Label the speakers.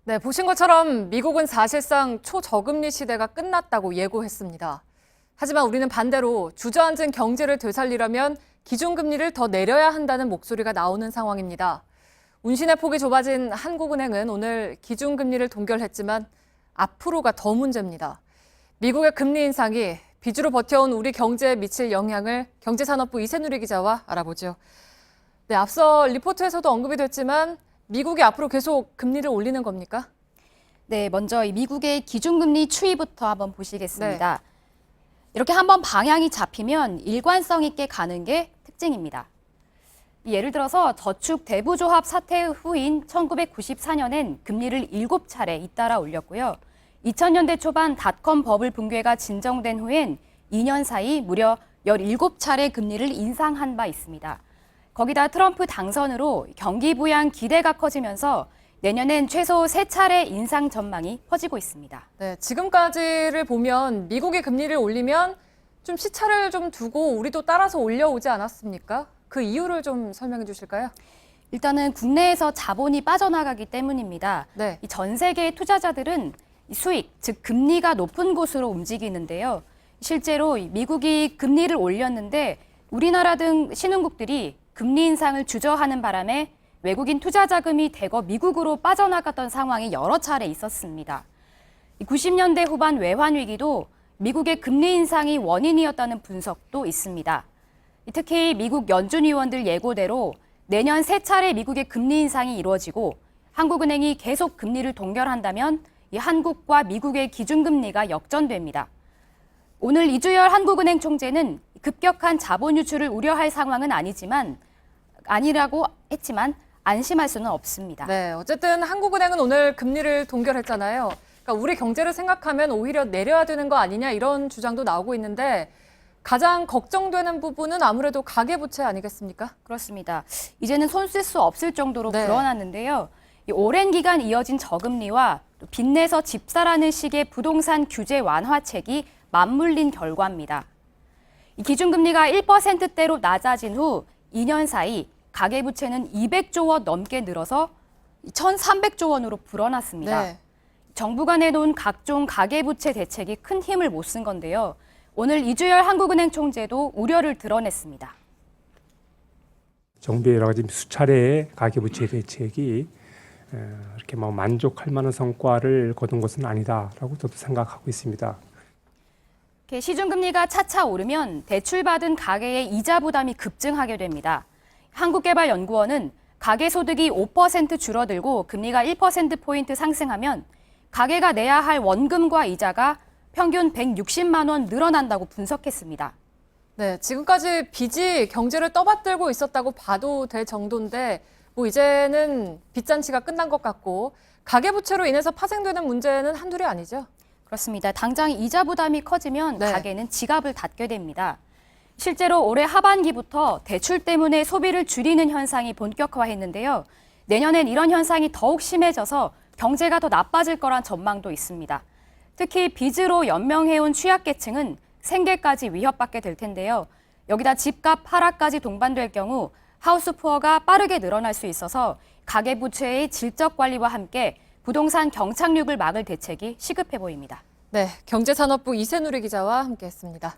Speaker 1: 네, 보신 것처럼 미국은 사실상 초저금리 시대가 끝났다고 예고했습니다. 하지만 우리는 반대로 주저앉은 경제를 되살리려면 기준금리를 더 내려야 한다는 목소리가 나오는 상황입니다. 운신의 폭이 좁아진 한국은행은 오늘 기준금리를 동결했지만 앞으로가 더 문제입니다. 미국의 금리 인상이 빚으로 버텨온 우리 경제에 미칠 영향을 경제산업부 이세누리 기자와 알아보죠. 네, 앞서 리포트에서도 언급이 됐지만 미국이 앞으로 계속 금리를 올리는 겁니까?
Speaker 2: 네, 먼저 이 미국의 기준금리 추이부터 한번 보시겠습니다.
Speaker 1: 네.
Speaker 2: 이렇게 한번 방향이 잡히면 일관성 있게 가는 게 특징입니다. 예를 들어서 저축 대부조합 사태 후인 1994년엔 금리를 7차례 잇따라 올렸고요. 2000년대 초반 닷컴 버블 붕괴가 진정된 후엔 2년 사이 무려 17차례 금리를 인상한 바 있습니다. 거기다 트럼프 당선으로 경기 부양 기대가 커지면서 내년엔 최소 3차례 인상 전망이 퍼지고 있습니다.
Speaker 1: 네, 지금까지를 보면 미국이 금리를 올리면 좀 시차를 좀 두고 우리도 따라서 올려오지 않았습니까? 그 이유를 좀 설명해 주실까요?
Speaker 2: 일단은 국내에서 자본이 빠져나가기 때문입니다.
Speaker 1: 네.
Speaker 2: 이 전 세계의 투자자들은 수익, 즉 금리가 높은 곳으로 움직이는데요. 실제로 미국이 금리를 올렸는데 우리나라 등 신흥국들이 금리 인상을 주저하는 바람에 외국인 투자 자금이 대거 미국으로 빠져나갔던 상황이 여러 차례 있었습니다. 90년대 후반 외환 위기도 미국의 금리 인상이 원인이었다는 분석도 있습니다. 특히 미국 연준 위원들 예고대로 내년 3차례 미국의 금리 인상이 이루어지고 한국은행이 계속 금리를 동결한다면 이 한국과 미국의 기준금리가 역전됩니다. 오늘 이주열 한국은행 총재는 급격한 자본 유출을 우려할 상황은 아니라고 했지만 안심할 수는 없습니다.
Speaker 1: 네, 어쨌든 한국은행은 오늘 금리를 동결했잖아요. 그러니까 우리 경제를 생각하면 오히려 내려야 되는 거 아니냐 이런 주장도 나오고 있는데 가장 걱정되는 부분은 아무래도 가계부채 아니겠습니까?
Speaker 2: 그렇습니다. 이제는 손 쓸 수 없을 정도로
Speaker 1: 네.
Speaker 2: 불어났는데요. 이 오랜 기간 이어진 저금리와 또 빚내서 집 사라는 식의 부동산 규제 완화책이 맞물린 결과입니다. 이 기준금리가 1%대로 낮아진 후 2년 사이 가계부채는 200조 원 넘게 늘어서 1,300조 원으로 불어났습니다.
Speaker 1: 네.
Speaker 2: 정부가 내놓은 각종 가계부채 대책이 큰 힘을 못 쓴 건데요. 오늘 이주열 한국은행 총재도 우려를 드러냈습니다.
Speaker 3: 정부의 여러 가지 수차례의 가계부채 대책이 이렇게 만족할 만한 성과를 거둔 것은 아니다라고 저도 생각하고 있습니다.
Speaker 2: 시중금리가 차차 오르면 대출받은 가계의 이자 부담이 급증하게 됩니다. 한국개발연구원은 가계소득이 5% 줄어들고 금리가 1%포인트 상승하면 가계가 내야 할 원금과 이자가 평균 160만 원 늘어난다고 분석했습니다.
Speaker 1: 네, 지금까지 빚이 경제를 떠받들고 있었다고 봐도 될 정도인데 뭐 이제는 빚잔치가 끝난 것 같고 가계부채로 인해서 파생되는 문제는 한둘이 아니죠?
Speaker 2: 그렇습니다. 당장 이자 부담이 커지면
Speaker 1: 네.
Speaker 2: 가계는 지갑을 닫게 됩니다. 실제로 올해 하반기부터 대출 때문에 소비를 줄이는 현상이 본격화했는데요. 내년엔 이런 현상이 더욱 심해져서 경제가 더 나빠질 거란 전망도 있습니다. 특히 빚으로 연명해온 취약계층은 생계까지 위협받게 될 텐데요. 여기다 집값 하락까지 동반될 경우 하우스푸어가 빠르게 늘어날 수 있어서 가계부채의 질적 관리와 함께 부동산 경착륙을 막을 대책이 시급해 보입니다.
Speaker 1: 네, 경제산업부 이세누리 기자와 함께했습니다.